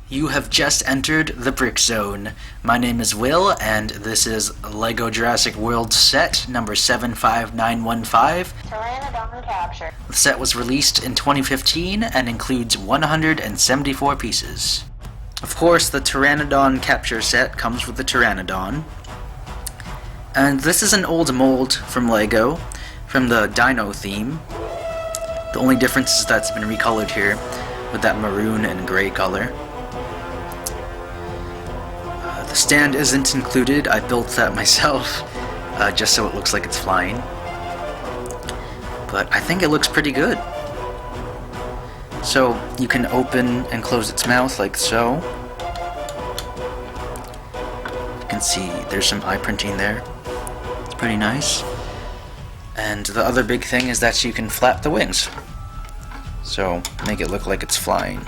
You have just entered the Brick Zone. My name is Will, and this is LEGO Jurassic World set number 75915. Pteranodon Capture. The set was released in 2015 and includes 174 pieces. Of course, the Pteranodon Capture set comes with the Pteranodon. And this is an old mold from LEGO, from the Dino theme. The only difference is that it's been recolored here with that maroon and gray color. The stand isn't included. I built that myself, just so it looks like it's flying. But I think it looks pretty good. So you can open and close its mouth like so. You can see there's some eye printing there. It's pretty nice. And the other big thing is that you can flap the wings. So make it look like it's flying.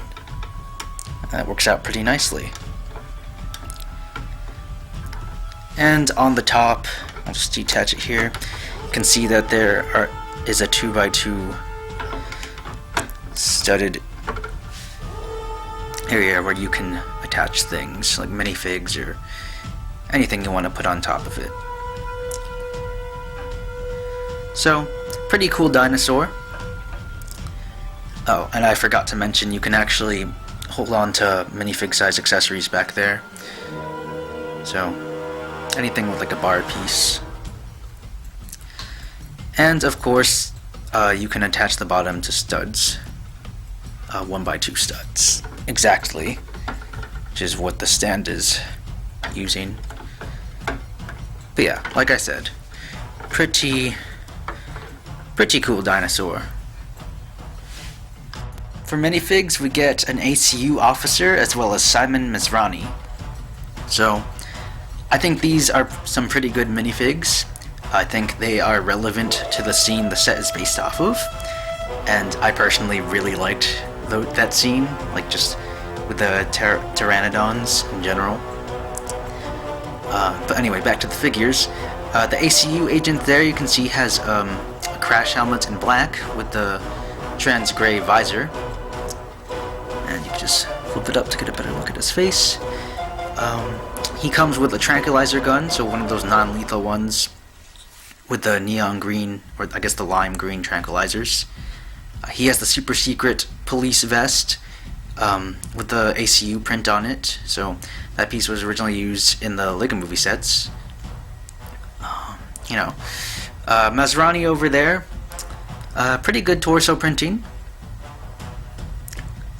That works out pretty nicely. And on the top, I'll just detach it here, you can see that there is a 2x2 studded area where you can attach things, like minifigs or anything you want to put on top of it. So, pretty cool dinosaur. Oh, and I forgot to mention, you can actually hold on to minifig size accessories back there. So, anything with like a bar piece. And of course, you can attach the bottom to studs. 1x2 studs. Exactly. Which is what the stand is using. But yeah, like I said, pretty cool dinosaur. For minifigs, we get an ACU officer as well as Simon Masrani. So, I think these are some pretty good minifigs. I think they are relevant to the scene the set is based off of. And I personally really liked that scene, like just with the pteranodons in general. But anyway, back to the figures. The ACU agent there, you can see, has a crash helmet in black with the trans gray visor. And you can just flip it up to get a better look at his face. He comes with a tranquilizer gun, so one of those non-lethal ones with the neon green, or I guess the lime green tranquilizers. He has the super secret police vest with the ACU print on it, so that piece was originally used in the LEGO movie sets. Masrani over there, pretty good torso printing,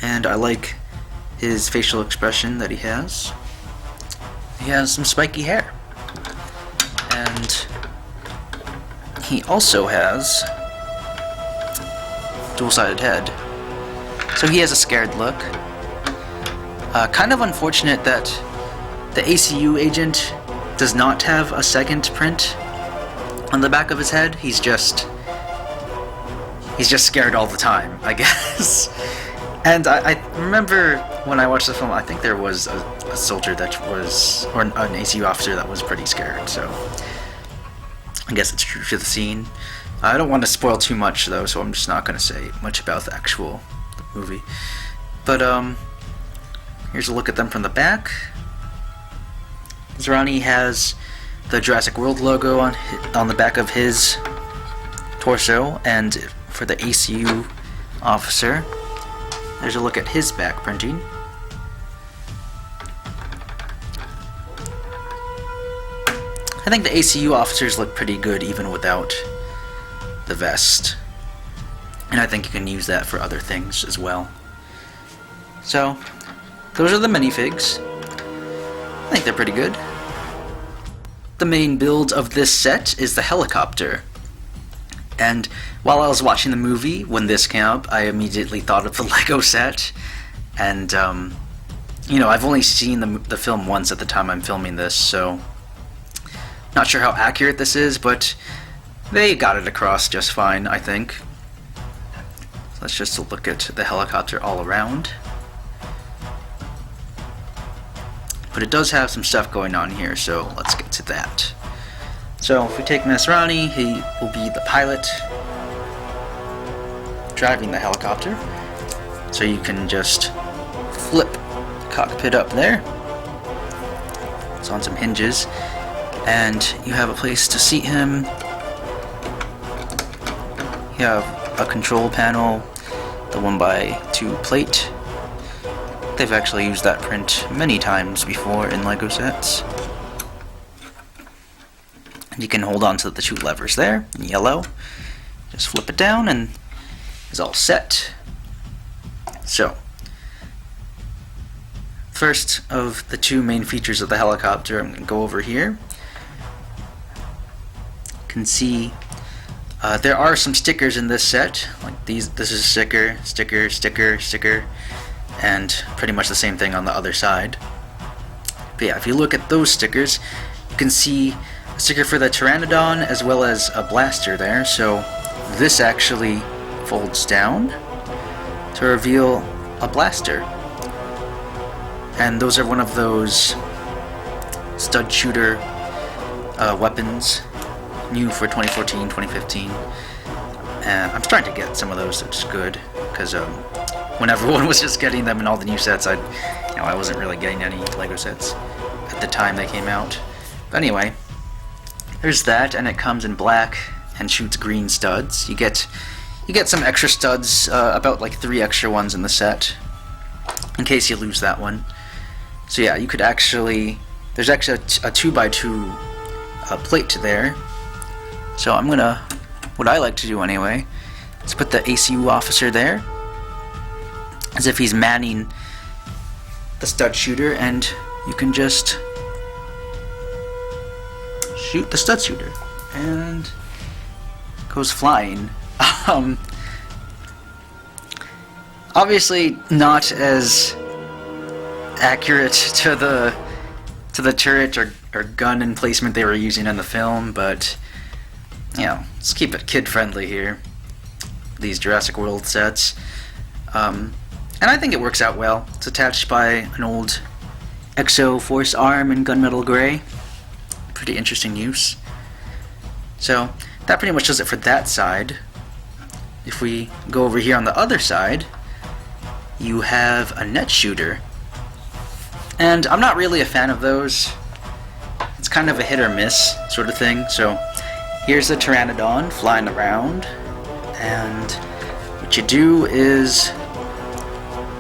and I like his facial expression that he has. He has some spiky hair. And he also has dual-sided head. So he has a scared look. Kind of unfortunate that the ACU agent does not have a second print on the back of his head. He's just scared all the time, I guess. And I remember when I watched the film, I think there was a soldier that was, or an ACU officer that was pretty scared, so I guess it's true to the scene. I don't want to spoil too much though, so I'm just not going to say much about the actual movie. But here's a look at them from the back. Zrani has the Jurassic World logo on the back of his torso, and for the ACU officer, there's a look at his back printing. I think the ACU officers look pretty good even without the vest. And I think you can use that for other things as well. So, those are the minifigs. I think they're pretty good. The main build of this set is the helicopter. And while I was watching the movie, when this came up, I immediately thought of the LEGO set. And, I've only seen the film once at the time I'm filming this, so not sure how accurate this is, but they got it across just fine, I think. So let's just look at the helicopter all around. But it does have some stuff going on here, so let's get to that. So if we take Masrani, he will be the pilot driving the helicopter. So you can just flip cockpit up there. It's on some hinges, and you have a place to seat him. You have a control panel, the 1x2 plate. They've actually used that print many times before in LEGO sets. And you can hold on to the 2 levers there in yellow. Just flip it down and it's all set. So, first of the 2 main features of the helicopter, I'm going to go over here. You can see there are some stickers in this set, like these. This is sticker, sticker, sticker, sticker, and pretty much the same thing on the other side. But yeah, if you look at those stickers, you can see a sticker for the Pteranodon as well as a blaster there. So this actually folds down to reveal a blaster. And those are one of those stud shooter weapons, new for 2014, 2015. And I'm starting to get some of those, which is good, because when everyone was just getting them in all the new sets, I wasn't really getting any LEGO sets at the time they came out. But anyway, there's that, and it comes in black and shoots green studs. You get some extra studs, about like 3 extra ones in the set, in case you lose that one. So yeah, you could actually, there's actually a 2x2 plate there. So what I like to do anyway, is put the ACU officer there, as if he's manning the stud shooter, and you can just shoot the stud shooter, and goes flying. Obviously not as accurate to the turret or gun emplacement they were using in the film, but you know, let's keep it kid-friendly here, these Jurassic World sets. And I think it works out well. It's attached by an old Exo Force arm in gunmetal gray. Pretty interesting use. So that pretty much does it for that side. If we go over here on the other side, you have a net shooter. And I'm not really a fan of those. It's kind of a hit or miss sort of thing. So here's the Pteranodon flying around, and what you do is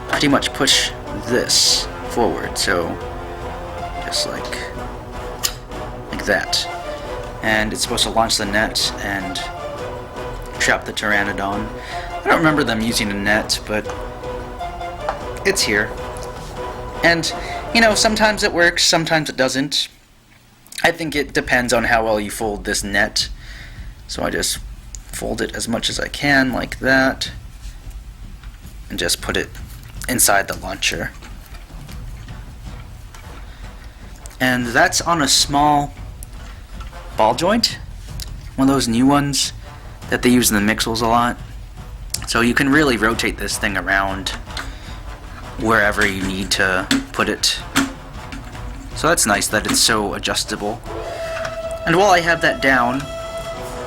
pretty much push this forward, so just like that. And it's supposed to launch the net and trap the Pteranodon. I don't remember them using a net, but it's here. And, you know, sometimes it works, sometimes it doesn't. I think it depends on how well you fold this net. So I just fold it as much as I can, like that, and just put it inside the launcher. And that's on a small ball joint, one of those new ones that they use in the Mixels a lot. So you can really rotate this thing around wherever you need to put it. So that's nice that it's so adjustable. And while I have that down,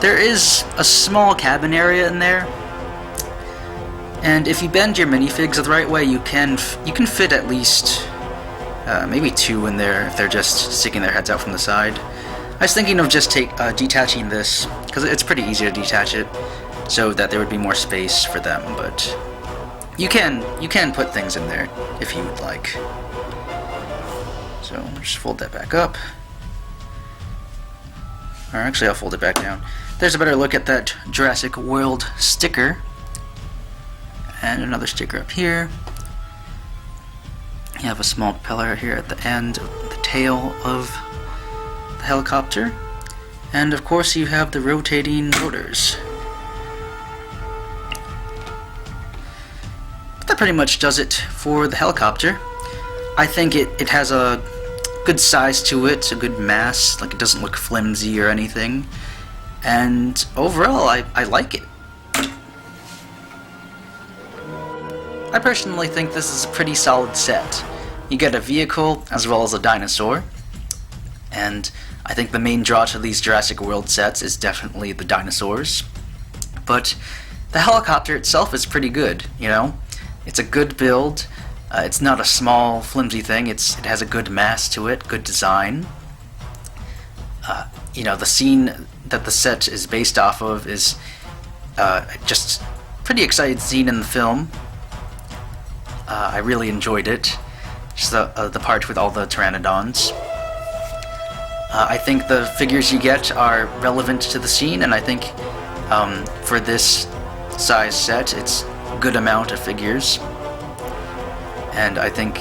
there is a small cabin area in there. And if you bend your minifigs the right way, you can fit at least maybe 2 in there if they're just sticking their heads out from the side. I was thinking of just detaching this, because it's pretty easy to detach it, so that there would be more space for them. But you can put things in there if you would like. So just fold that back up. Or actually, I'll fold it back down. There's a better look at that Jurassic World sticker. And another sticker up here. You have a small propeller here at the end of the tail of the helicopter. And of course you have the rotating rotors. But that pretty much does it for the helicopter. I think it has a good size to it, a good mass, like it doesn't look flimsy or anything. And overall, I like it. I personally think this is a pretty solid set. You get a vehicle as well as a dinosaur, and I think the main draw to these Jurassic World sets is definitely the dinosaurs. But the helicopter itself is pretty good, you know? It's a good build. It's not a small, flimsy thing. It has a good mass to it, good design. The scene that the set is based off of is just pretty exciting scene in the film. I really enjoyed it. Just the part with all the Pteranodons. I think the figures you get are relevant to the scene, and I think for this size set, it's a good amount of figures. And I think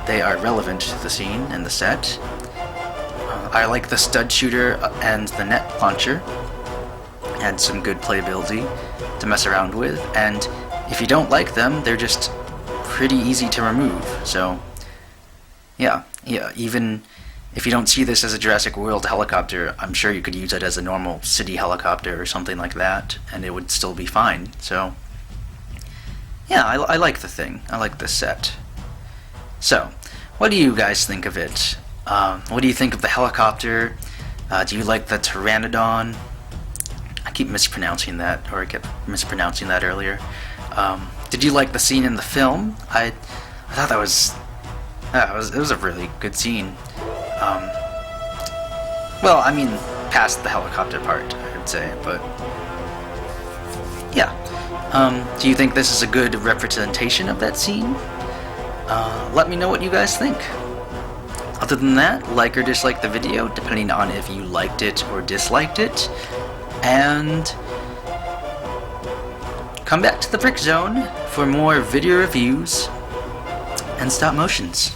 they are relevant to the scene and the set. I like the stud shooter and the net launcher. Had some good playability to mess around with, and if you don't like them, they're just pretty easy to remove. So, yeah, even if you don't see this as a Jurassic World helicopter, I'm sure you could use it as a normal city helicopter or something like that, and it would still be fine. So, yeah, I like the thing. I like this set. So, what do you guys think of it? What do you think of the helicopter? Do you like the Pteranodon? I keep mispronouncing that, or I kept mispronouncing that earlier. Did you like the scene in the film? I thought that was it was a really good scene. Well, I mean, past the helicopter part, I would say, but yeah. Do you think this is a good representation of that scene? Let me know what you guys think. Other than that, like or dislike the video, depending on if you liked it or disliked it. And come back to the Brick Zone for more video reviews and stop motions.